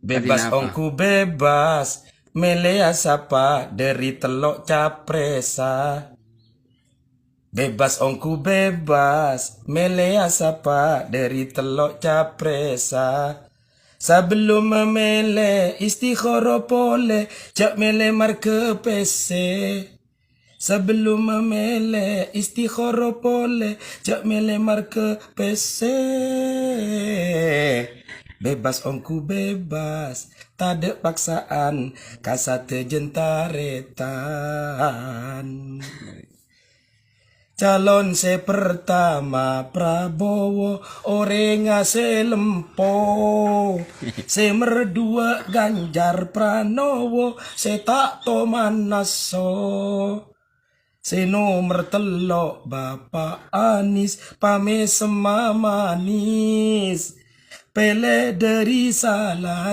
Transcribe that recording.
Bebas Adina apa? ongku bebas, melea sapa dari telok capresa. Bebas ongku bebas, melea sapa dari telok capresa. Sebelum memele istikhoro pole, jak mele marke PC. Sebelum memele istikhoro pole, jak mele marke PC. Bebas ongku bebas, tak ada paksaan, kasate jentaretan. Calon se pertama Prabowo orenga se lempo se merdua Ganjar Pranowo se tak tomanaso se nomor telok Bapak Anis pame sema manis pele dari salah